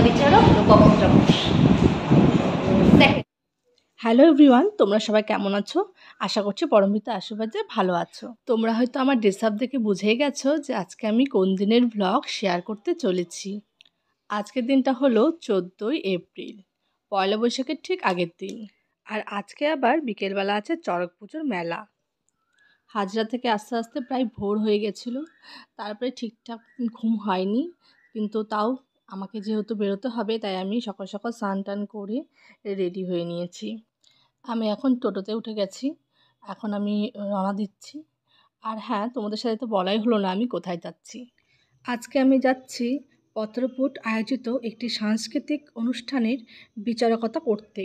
বিচারক লোকবন্ত্র Ghosh. Hello everyone, তোমরা সবাই কেমন আছো? আশা করছি পরমপিতার আশীর্বাদে ভালো আছো। তোমরা হয়তো আমার ড্রেস আপ দেখে বুঝেই গেছো যে আজকে আমি কোন দিনের ভ্লগ শেয়ার করতে চলেছি। আজকের দিনটা হলো 14ই এপ্রিল, পয়লা বৈশাখের ঠিক আগের দিন। আর আজকে আবার বিকেলবেলা আছে চড়ক পুজোর মেলা। হাজরা থেকে আস্তে আস্তে প্রায় ভোর হয়ে গেছিলো, তারপরে ঠিকঠাক ঘুম হয়নি, কিন্তু তাও আমাকে যেহেতু বেরোতে হবে তাই আমি সকাল সকাল স্নান টান করে রেডি হয়ে নিয়েছি। আমি এখন টোটোতে উঠে গেছি, এখন আমি রওনা দিচ্ছি। আর হ্যাঁ, তোমাদের সাথে তো বলাই হলো না আমি কোথায় যাচ্ছি। আজকে আমি যাচ্ছি পত্রপুট আয়োজিত একটি সাংস্কৃতিক অনুষ্ঠানের বিচারকতা করতে।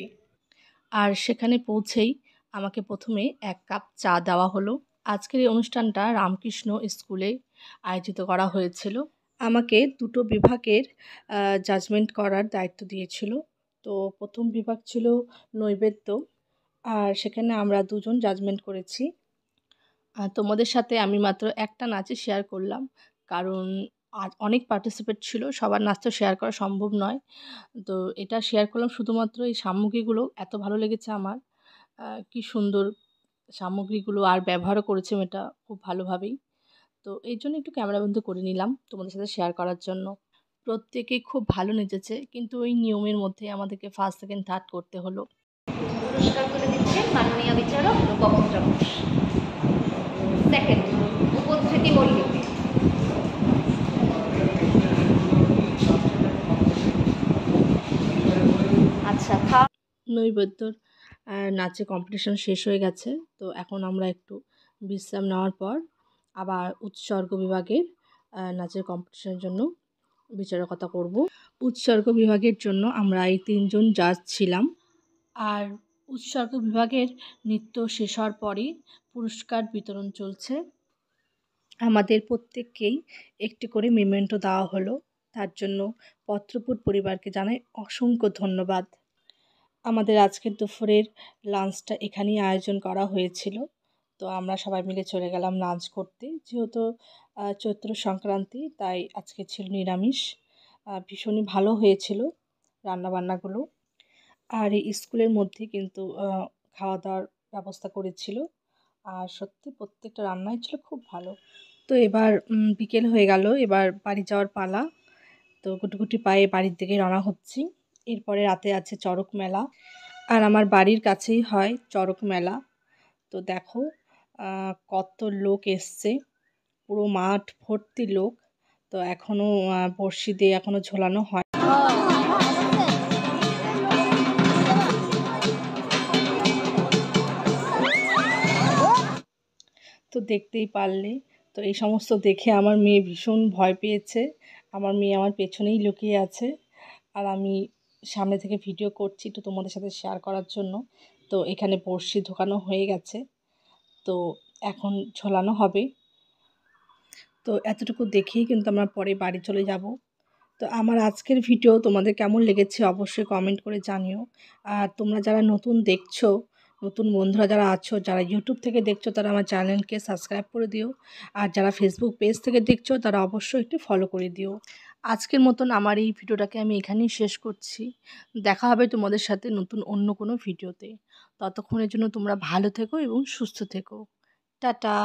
আর সেখানে পৌঁছেই আমাকে প্রথমে 1 কাপ চা দেওয়া হলো। আজকের এই অনুষ্ঠানটা রামকৃষ্ণ স্কুলে আয়োজিত করা হয়েছিল। আমাকে 2টো বিভাগের জাজমেন্ট করার দায়িত্ব দিয়েছিল। তো প্রথম বিভাগ ছিল নৈবেদ্য, আর সেখানে আমরা 2জন জাজমেন্ট করেছি। তোমাদের সাথে আমি মাত্র একটা নাচই শেয়ার করলাম, কারণ আজ অনেক পার্টিসিপেট ছিল, সবার নাচ তো শেয়ার করা সম্ভব নয়। তো এটা শেয়ার করলাম শুধুমাত্র এই সামগ্রীগুলো এত ভালো লেগেছে আমার। কি সুন্দর সামগ্রীগুলো, আর ব্যবহারও করেছি এটা খুব ভালোভাবেই। তো এই জন্য একটু ক্যামেরাবন্দি করে নিলাম তোমাদের সাথে শেয়ার করার জন্য। প্রত্যেকেই খুব ভালো নেচেছে, কিন্তু ওই নিয়মের মধ্যে আমাদেরকে ফার্স্ট সেকেন্ড থার্ড করতে হলো। পুরস্কার তুলে দিচ্ছেন মাননীয় বিচারক লোকবন্ত্র ঘোষ। সেকেন্ড, উপস্থিতি মল্লিক। আচ্ছা, নৈবেদ্যর নাচে কম্পিটিশন শেষ হয়ে গেছে। তো এখন আমরা একটু বিশ্রাম নেওয়ার পর আবার উৎসর্গ বিভাগের নাচের কম্পিটিশনের জন্য বিচারকতা করব। উৎসর্গ বিভাগের জন্য আমরা এই 3জন জাজ ছিলাম। আর উৎসর্গ বিভাগের নৃত্য শেষ হওয়ার পরই পুরস্কার বিতরণ চলছে। আমাদের প্রত্যেককেই একটি করে মেমেন্টো দেওয়া হলো, তার জন্য পত্রপুট পরিবারকে জানাই অসংখ্য ধন্যবাদ। আমাদের আজকের দুপুরের লাঞ্চটা এখানেই আয়োজন করা হয়েছিল। তো আমরা সবাই মিলে চলে গেলাম লাঞ্চ করতে, যেহেতু চৈত্র সংক্রান্তি তাই আজকে ছিল নিরামিষ। ভীষণই ভালো হয়েছিল রান্নাবান্নাগুলো। আর এই স্কুলের মধ্যে কিন্তু খাওয়া দাওয়ার ব্যবস্থা করেছিল, আর সত্যি প্রত্যেকটা রান্নাই ছিল খুব ভালো। তো এবার বিকেল হয়ে গেল, এবার বাড়ি যাওয়ার পালা। তো গুটি পায়ে বাড়ির দিকে রওনা হচ্ছি। এরপরে রাতে আছে চড়ক মেলা, আর আমার বাড়ির কাছেই হয় চড়ক মেলা। তো দেখো কত লোক এসছে, পুরো মাঠ ভর্তি লোক। তো এখনও বড়শি দিয়ে এখনও ঝোলানো হয়। তো দেখতেই পারলে, তো এই সমস্ত দেখে আমার মেয়ে ভীষণ ভয় পেয়েছে। আমার মেয়ে আমার পেছনেই লুকিয়ে আছে, আর আমি সামনে থেকে ভিডিও করছি তো তোমাদের সাথে শেয়ার করার জন্য। তো এখানে বড়শি ঢোকানো হয়ে গেছে, তো এখন ঝোলানো হবে। তো এতটুকু দেখেই কিন্তু আমরা পরে বাড়ি চলে যাব। তো আমার আজকের ভিডিও তোমাদের কেমন লেগেছে অবশ্যই কমেন্ট করে জানিও। আর তোমরা যারা নতুন দেখছো, নতুন বন্ধুরা যারা আছো, যারা ইউটিউব থেকে দেখছো তারা আমার চ্যানেলকে সাবস্ক্রাইব করে দিও। আর যারা ফেসবুক পেজ থেকে দেখছো তারা অবশ্যই একটু ফলো করে দিও। আজকের মতন আমার এই ভিডিওটাকে আমি এখানেই শেষ করছি। দেখা হবে তোমাদের সাথে নতুন অন্য কোনো ভিডিওতে। ততক্ষণের জন্য তোমরা ভালো থেকো এবং সুস্থ থেকো। টাটা।